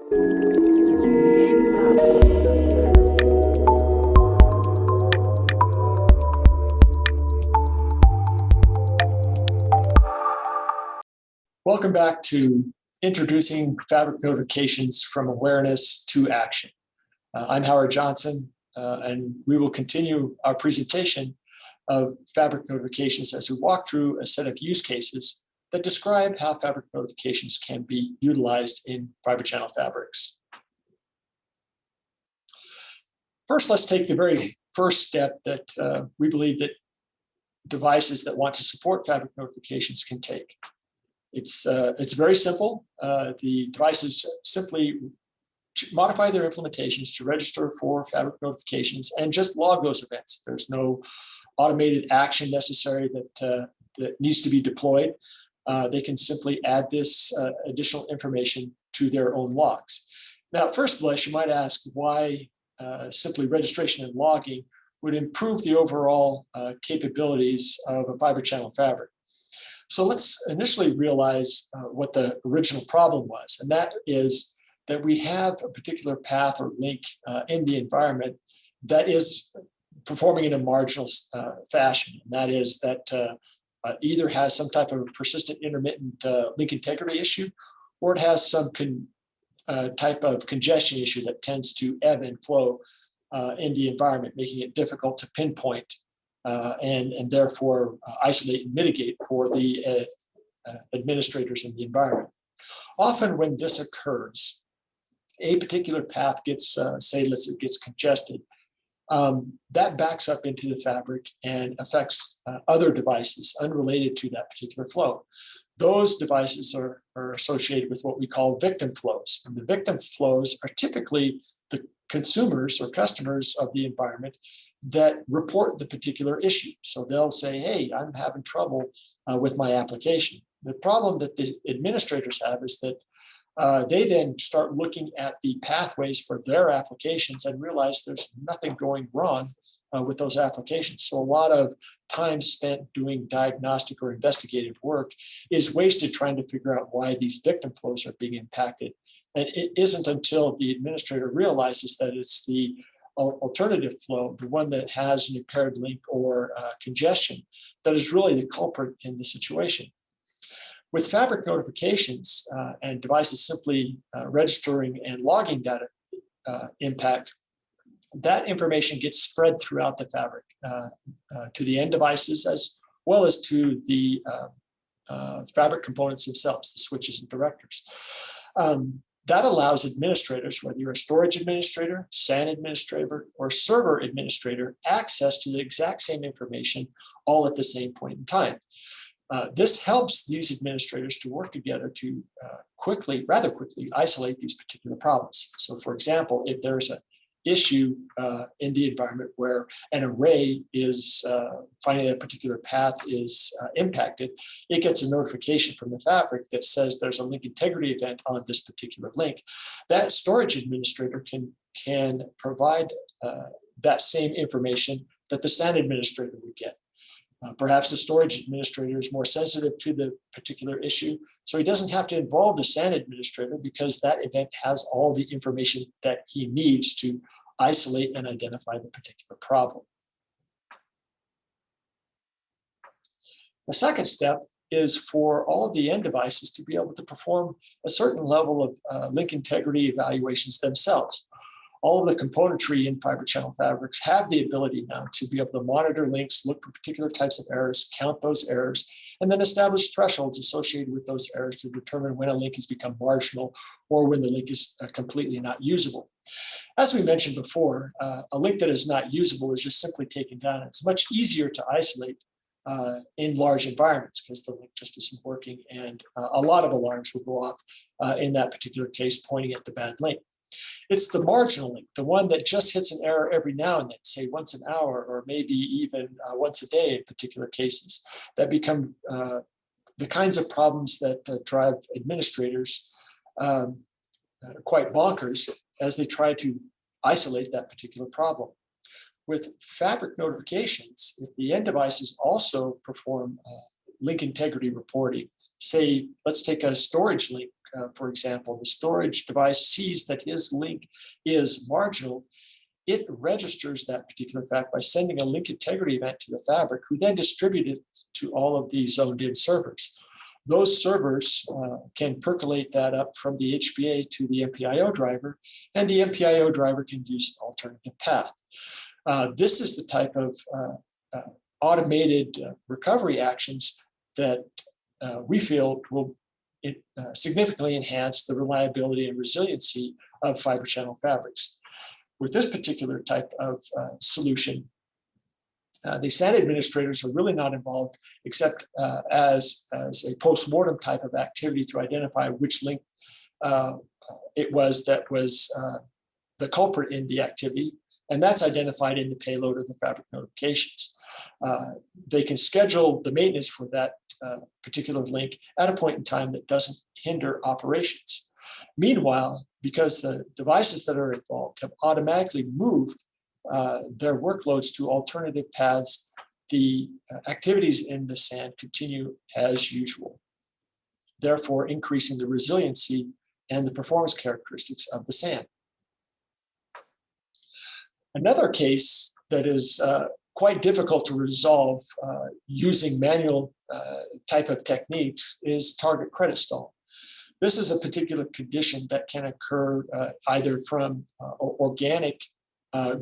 Welcome back to Introducing Fabric Notifications from Awareness to Action. I'm Howard Johnson, and we will continue our presentation of fabric notifications as we walk through a set of use cases that describe how fabric notifications can be utilized in fiber channel fabrics. First, let's take the very first step that we believe that devices that want to support fabric notifications can take. It's very simple. The devices simply modify their implementations to register for fabric notifications and just log those events. There's no automated action necessary that needs to be deployed. They can simply add this additional information to their own logs. Now, at first blush, you might ask why simply registration and logging would improve the overall capabilities of a fiber channel fabric. So let's initially realize what the original problem was, and that is that we have a particular path or link in the environment that is performing in a marginal fashion. And that is that either has some type of persistent intermittent link integrity issue, or it has some type of congestion issue that tends to ebb and flow in the environment, making it difficult to pinpoint and therefore isolate and mitigate for the administrators in the environment. Often when this occurs, a particular path gets, it gets congested, that backs up into the fabric and affects other devices unrelated to that particular flow. Those devices are associated with what we call victim flows. And the victim flows are typically the consumers or customers of the environment that report the particular issue. So they'll say, hey, I'm having trouble with my application. The problem that the administrators have is that they then start looking at the pathways for their applications and realize there's nothing going wrong with those applications. So a lot of time spent doing diagnostic or investigative work is wasted trying to figure out why these victim flows are being impacted. And it isn't until the administrator realizes that it's the alternative flow, the one that has an impaired link or congestion, that is really the culprit in the situation. With fabric notifications and devices simply registering and logging that impact, that information gets spread throughout the fabric to the end devices as well as to the fabric components themselves, the switches and directors. That allows administrators, whether you're a storage administrator, SAN administrator, or server administrator, access to the exact same information all at the same point in time. This helps these administrators to work together to rather quickly isolate these particular problems. So for example, if there's an issue in the environment where an array is finding a particular path is impacted, it gets a notification from the fabric that says there's a link integrity event on this particular link. That storage administrator can provide that same information that the SAN administrator would get. Perhaps the storage administrator is more sensitive to the particular issue, so he doesn't have to involve the SAN administrator because that event has all the information that he needs to isolate and identify the particular problem. The second step is for all of the end devices to be able to perform a certain level of link integrity evaluations themselves. All of the componentry in fiber channel fabrics have the ability now to be able to monitor links, look for particular types of errors, count those errors, and then establish thresholds associated with those errors to determine when a link has become marginal or when the link is completely not usable. As we mentioned before, a link that is not usable is just simply taken down. It's much easier to isolate in large environments because the link just isn't working, and a lot of alarms will go off in that particular case pointing at the bad link. It's the marginal link, the one that just hits an error every now and then, say once an hour or maybe even once a day in particular cases, that become the kinds of problems that drive administrators quite bonkers as they try to isolate that particular problem. With fabric notifications, if the end devices also perform link integrity reporting, say, let's take a storage link for example, the storage device sees that his link is marginal, it registers that particular fact by sending a link integrity event to the fabric, who then distribute it to all of the zoned-in servers. Those servers can percolate that up from the HBA to the MPIO driver, and the MPIO driver can use an alternative path. This is the type of automated recovery actions that we feel will significantly enhance the reliability and resiliency of fiber channel fabrics. With this particular type of solution, the SAN administrators are really not involved except as a post-mortem type of activity to identify which link it was that was the culprit in the activity, and that's identified in the payload of the fabric notifications. They can schedule the maintenance for that particular link at a point in time that doesn't hinder operations. Meanwhile, because the devices that are involved have automatically moved their workloads to alternative paths, the activities in the SAN continue as usual, therefore increasing the resiliency and the performance characteristics of the SAN. Another case that is quite difficult to resolve using manual type of techniques is target credit stall. This is a particular condition that can occur either from organic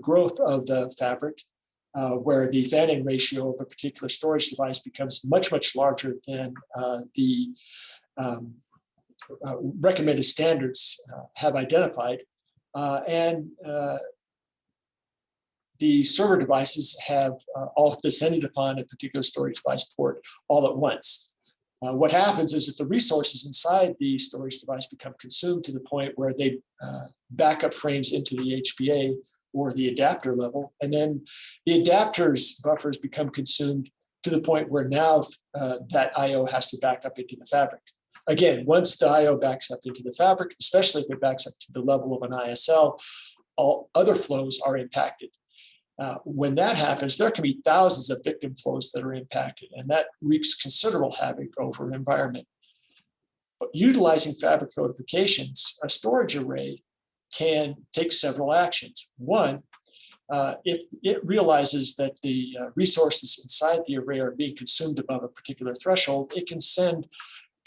growth of the fabric, where the fan-in ratio of a particular storage device becomes much, much larger than the recommended standards have identified, and the server devices have all descended upon a particular storage device port all at once. What happens is that the resources inside the storage device become consumed to the point where they back up frames into the HBA or the adapter level, and then the adapter's buffers become consumed to the point where now that IO has to back up into the fabric. Again, once the IO backs up into the fabric, especially if it backs up to the level of an ISL, all other flows are impacted. When that happens, there can be thousands of victim flows that are impacted, and that wreaks considerable havoc over the environment. But utilizing fabric notifications, a storage array can take several actions. One, if it realizes that the resources inside the array are being consumed above a particular threshold, it can send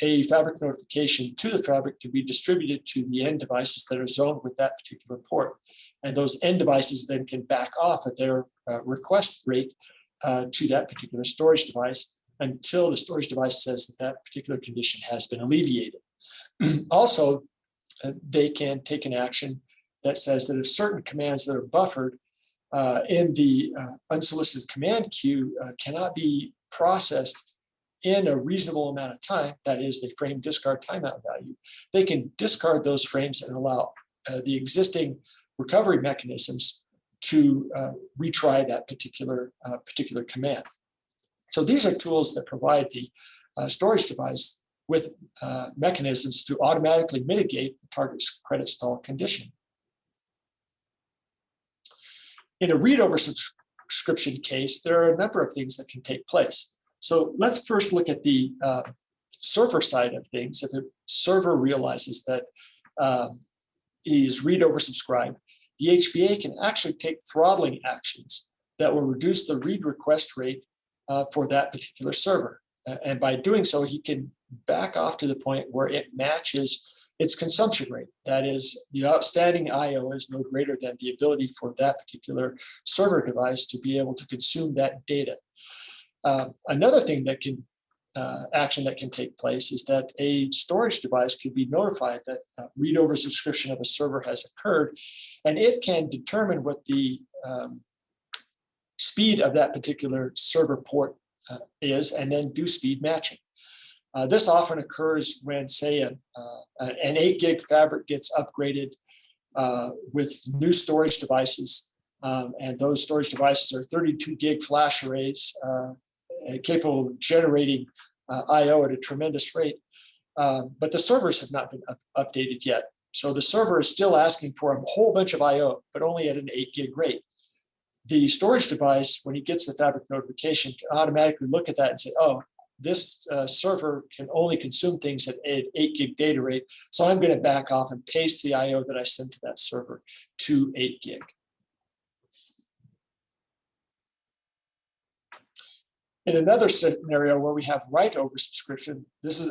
a fabric notification to the fabric to be distributed to the end devices that are zoned with that particular port. And those end devices then can back off at their request rate to that particular storage device until the storage device says that that particular condition has been alleviated. Also, they can take an action that says that if certain commands that are buffered in the unsolicited command queue cannot be processed in a reasonable amount of time, that is the frame discard timeout value, they can discard those frames and allow the existing recovery mechanisms to retry that particular command. So these are tools that provide the storage device with mechanisms to automatically mitigate the target credit stall condition. In a read-over subscription case, there are a number of things that can take place. So let's first look at the server side of things. If a server realizes that is read-over subscribed, the HBA can actually take throttling actions that will reduce the read request rate for that particular server. And by doing so, he can back off to the point where it matches its consumption rate. That is, the outstanding IO is no greater than the ability for that particular server device to be able to consume that data. Another thing that can action that can take place is that a storage device could be notified that read-over subscription of a server has occurred, and it can determine what the speed of that particular server port is, and then do speed matching. This often occurs when, say, an 8 gig fabric gets upgraded with new storage devices, and those storage devices are 32 gig flash arrays capable of generating IO at a tremendous rate, but the servers have not been updated yet. So the server is still asking for a whole bunch of IO, but only at an 8 gig rate. The storage device, when he gets the fabric notification, can automatically look at that and say, oh, this server can only consume things at an 8 gig data rate. So I'm going to back off and paste the IO that I send to that server to 8 gig. In another scenario where we have write oversubscription, this is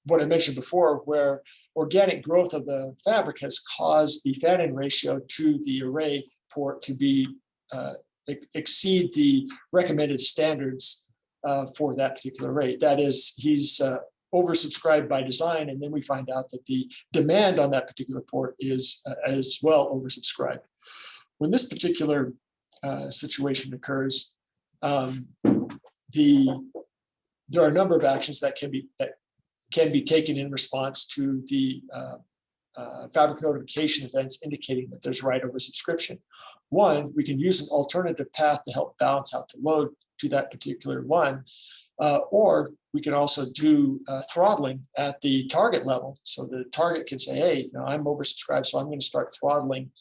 what I mentioned before, where organic growth of the fabric has caused the fan-in ratio to the array port to be exceed the recommended standards for that particular array. That is, he's oversubscribed by design, and then we find out that the demand on that particular port is as well oversubscribed. When this particular situation occurs, there are a number of actions that can be taken in response to the Fabric notification events indicating that there's write oversubscription. One, we can use an alternative path to help balance out the load to that particular one, or we can also do throttling at the target level. So the target can say, hey, I'm oversubscribed, so I'm going to start throttling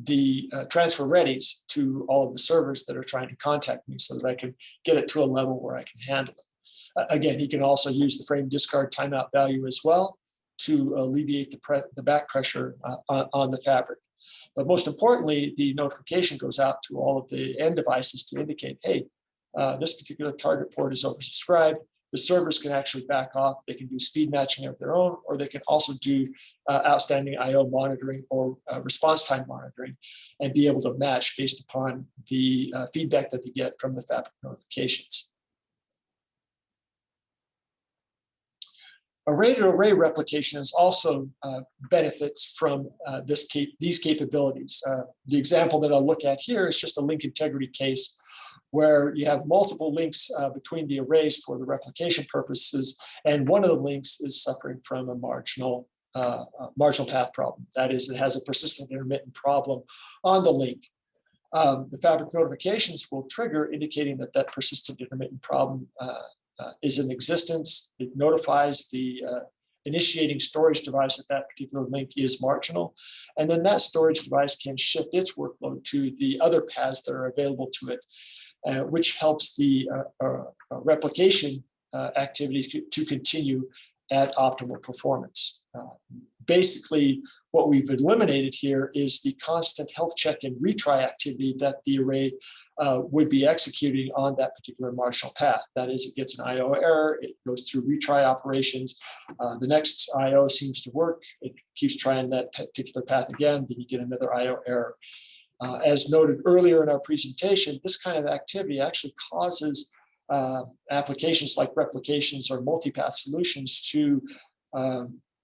the transfer readies to all of the servers that are trying to contact me so that I can get it to a level where I can handle it. Again, he can also use the frame discard timeout value as well to alleviate the back pressure on the fabric. But most importantly, the notification goes out to all of the end devices to indicate, hey, this particular target port is oversubscribed. The servers can actually back off. They can do speed matching of their own, or they can also do outstanding IO monitoring or response time monitoring and be able to match based upon the feedback that they get from the fabric notifications. Array-to-array replication is also benefits from these capabilities. The example that I'll look at here is just a link integrity case where you have multiple links between the arrays for the replication purposes, and one of the links is suffering from a marginal path problem. That is, it has a persistent intermittent problem on the link. The fabric notifications will trigger, indicating that that persistent intermittent problem is in existence. It notifies the initiating storage device that that particular link is marginal. And then that storage device can shift its workload to the other paths that are available to it, which helps the replication activity to continue at optimal performance. Basically, what we've eliminated here is the constant health check and retry activity that the array would be executing on that particular marginal path. That is, it gets an IO error, it goes through retry operations, the next IO seems to work, it keeps trying that particular path again, then you get another IO error. As noted earlier in our presentation, this kind of activity actually causes applications like replications or multipath solutions to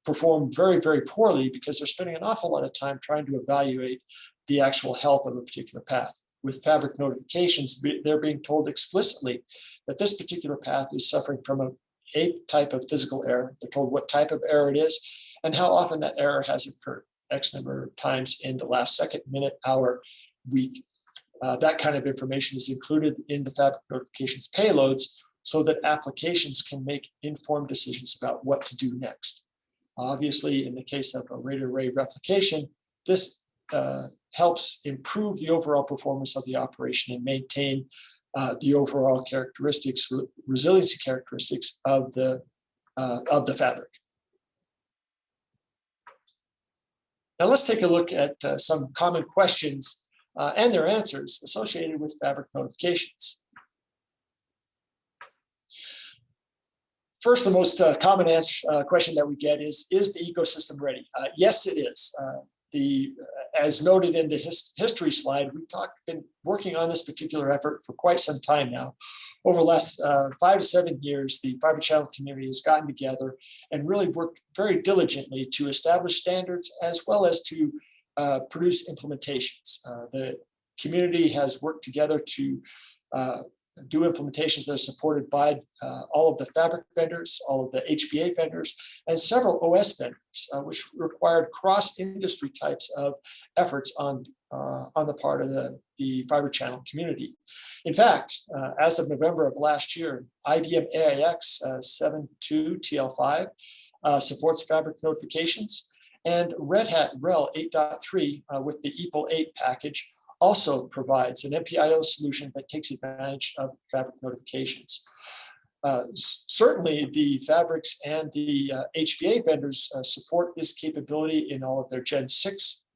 perform very, very poorly because they're spending an awful lot of time trying to evaluate the actual health of a particular path. With fabric notifications, they're being told explicitly that this particular path is suffering from a type of physical error. They're told what type of error it is and how often that error has occurred, X number of times in the last second, minute, hour, week. That kind of information is included in the fabric notifications payloads so that applications can make informed decisions about what to do next. Obviously, in the case of array-to-array replication, this helps improve the overall performance of the operation and maintain the overall characteristics, resiliency characteristics of the fabric. Now let's take a look at some common questions and their answers associated with fabric notifications. First, the most common question that we get is the ecosystem ready? Yes, it is. As noted in the history slide, we've been working on this particular effort for quite some time now. Over the last 5 to 7 years, the fiber channel community has gotten together and really worked very diligently to establish standards as well as to produce implementations. The community has worked together to do implementations that are supported by all of the fabric vendors, all of the HBA vendors, and several OS vendors, which required cross-industry types of efforts on the part of the fiber channel community. In fact, as of November of last year, IBM AIX 7.2 TL5 supports fabric notifications, and Red Hat RHEL 8.3 with the EPEL 8 package also provides an MPIO solution that takes advantage of fabric notifications. Certainly, the Fabrics and the HBA vendors support this capability in all of their Gen 6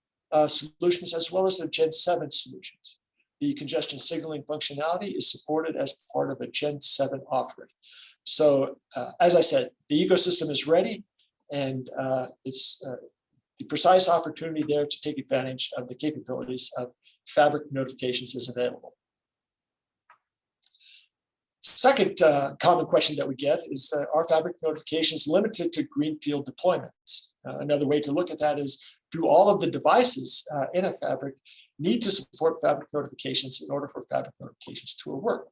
solutions, as well as their Gen 7 solutions. The congestion signaling functionality is supported as part of a Gen 7 offering. So, as I said, the ecosystem is ready, and it's the precise opportunity there to take advantage of the capabilities of Fabric notifications is available. Second common question that we get is, are Fabric notifications limited to greenfield deployments? Another way to look at that is, do all of the devices in a Fabric need to support Fabric notifications in order for Fabric notifications to work?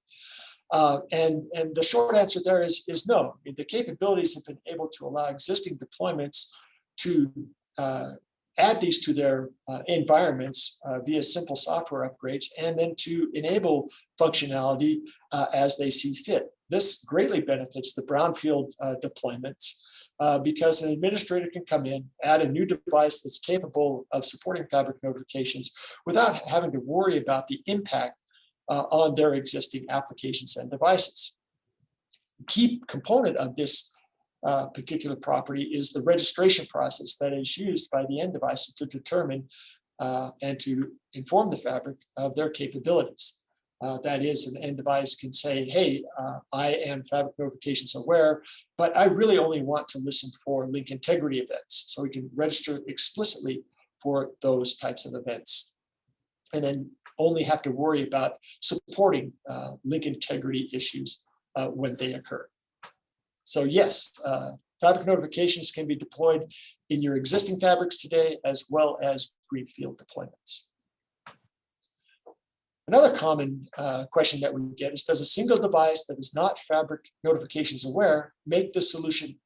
And the short answer there is no. The capabilities have been able to allow existing deployments to add these to their environments via simple software upgrades, and then to enable functionality as they see fit. This greatly benefits the brownfield deployments because an administrator can come in, add a new device that's capable of supporting Fabric notifications without having to worry about the impact on their existing applications and devices. The key component of this particular property is the registration process that is used by the end devices to determine and to inform the Fabric of their capabilities. That is, an end device can say, hey, I am Fabric notifications aware, but I really only want to listen for link integrity events. So we can register explicitly for those types of events, and then only have to worry about supporting link integrity issues when they occur. So yes, Fabric notifications can be deployed in your existing Fabrics today, as well as greenfield deployments. Another common question that we get is, does a single device that is not Fabric notifications aware make the solution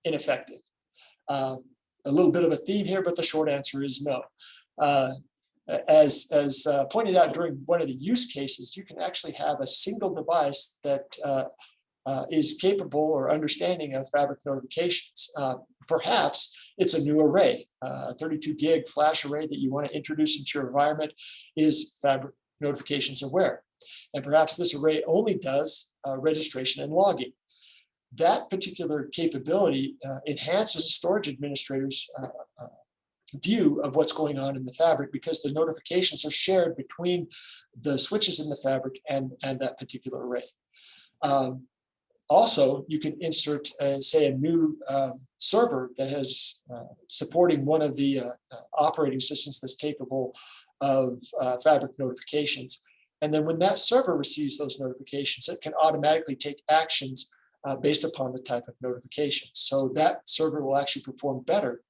ineffective? A little bit of a theme here, but the short answer is no. As pointed out during one of the use cases, you can actually have a single device that is capable or understanding of Fabric notifications. Perhaps it's a new array, a 32 gig flash array that you want to introduce into your environment is Fabric notifications aware. And perhaps this array only does registration and logging. That particular capability enhances a storage administrator's view of what's going on in the Fabric, because the notifications are shared between the switches in the Fabric and that particular array. Also, you can insert, say, a new server that has supporting one of the operating systems that's capable of Fabric notifications. And then when that server receives those notifications, it can automatically take actions based upon the type of notification. So that server will actually perform better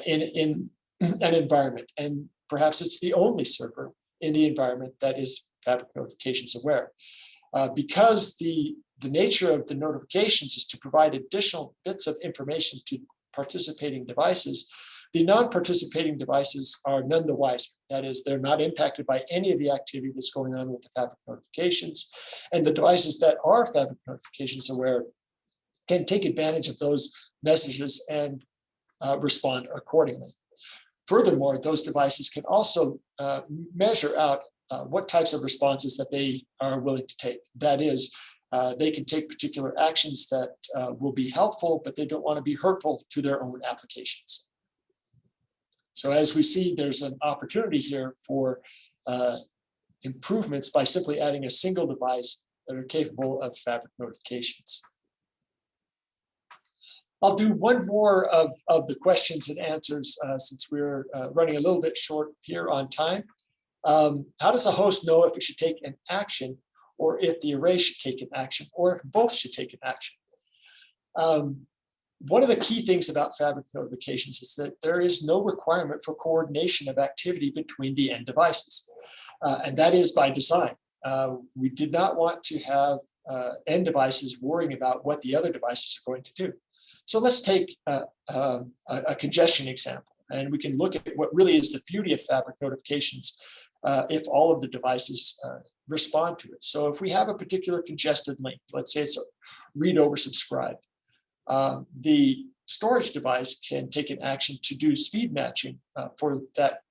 in an environment. And perhaps it's the only server in the environment that is Fabric notifications aware. Because the nature of the notifications is to provide additional bits of information to participating devices, the non-participating devices are none the wiser. That is, they're not impacted by any of the activity that's going on with the Fabric notifications. And the devices that are Fabric notifications aware can take advantage of those messages and respond accordingly. Furthermore, those devices can also measure out what types of responses that they are willing to take. That is, they can take particular actions that will be helpful, but they don't want to be hurtful to their own applications. So as we see, there's an opportunity here for improvements by simply adding a single device that are capable of Fabric notifications. I'll do one more of the questions and answers since we're running a little bit short here on time. How does a host know if it should take an action, or if the array should take an action, or if both should take an action? One of the key things about Fabric notifications is that there is no requirement for coordination of activity between the end devices. And that is by design. We did not want to have end devices worrying about what the other devices are going to do. So let's take a congestion example, and we can look at what really is the beauty of Fabric notifications if all of the devices respond to it. So if we have a particular congested link, let's say it's a read-over subscribed, the storage device can take an action to do speed matching for that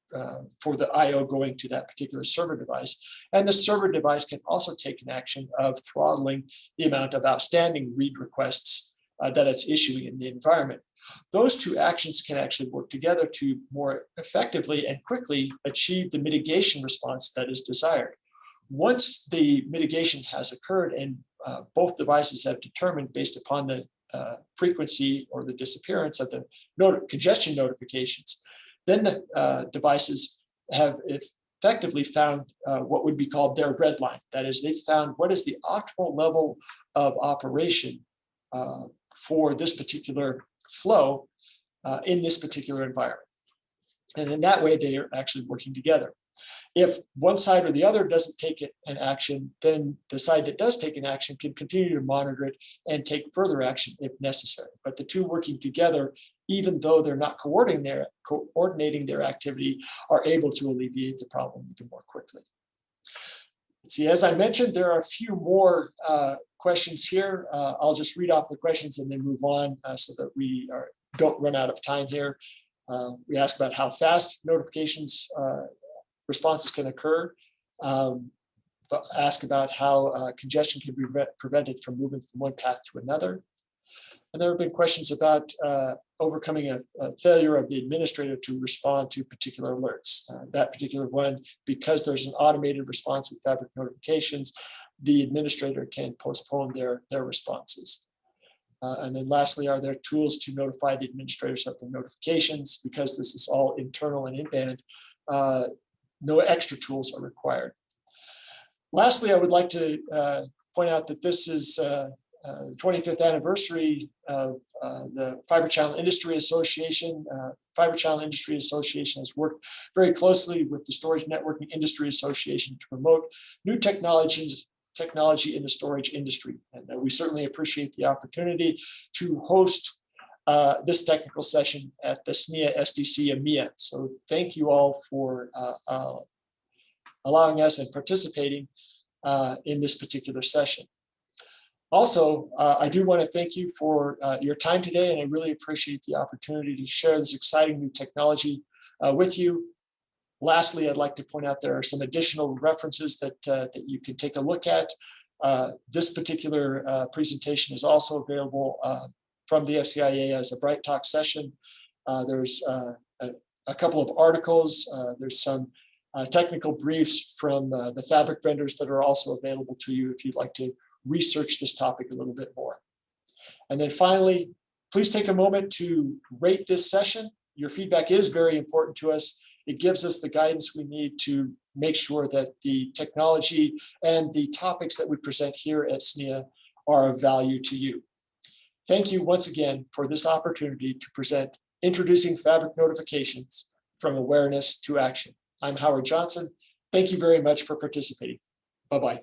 for the I/O going to that particular server device. And the server device can also take an action of throttling the amount of outstanding read requests that it's issuing in the environment. Those two actions can actually work together to more effectively and quickly achieve the mitigation response that is desired. Once the mitigation has occurred and both devices have determined, based upon the frequency or the disappearance of the congestion notifications, then the devices have effectively found what would be called their red line. That is, they've found what is the optimal level of operation for this particular flow in this particular environment. And in that way, they are actually working together. If one side or the other doesn't take an action, then the side that does take an action can continue to monitor it and take further action if necessary. But the two working together, even though they're not coordinating their activity, are able to alleviate the problem even more quickly. Let's see, as I mentioned, there are a few more questions here. I'll just read off the questions and then move on so that we don't run out of time here. We ask about how fast notifications responses can occur. Ask about how congestion can be prevented from moving from one path to another. And there have been questions about overcoming a failure of the administrator to respond to particular alerts. That particular one, because there's an automated response with Fabric notifications, the administrator can postpone their responses. And then lastly, are there tools to notify the administrators of the notifications? Because this is all internal and in-band, no extra tools are required. Lastly, I would like to point out that this is the 25th anniversary of the Fiber Channel Industry Association. Fiber Channel Industry Association has worked very closely with the Storage Networking Industry Association to promote new technology in the storage industry. And we certainly appreciate the opportunity to host this technical session at the SNIA SDC EMEA. So thank you all for allowing us and participating in this particular session. Also, I do want to thank you for your time today, and I really appreciate the opportunity to share this exciting new technology with you. Lastly, I'd like to point out there are some additional references that you can take a look at. This particular presentation is also available from the FCIA as a Bright Talk session. There's a couple of articles. There's some technical briefs from the fabric vendors that are also available to you if you'd like to research this topic a little bit more. And then finally, please take a moment to rate this session. Your feedback is very important to us. It gives us the guidance we need to make sure that the technology and the topics that we present here at SNIA are of value to you. Thank you once again for this opportunity to present Introducing Fabric Notifications from Awareness to Action. I'm Howard Johnson. Thank you very much for participating. Bye-bye.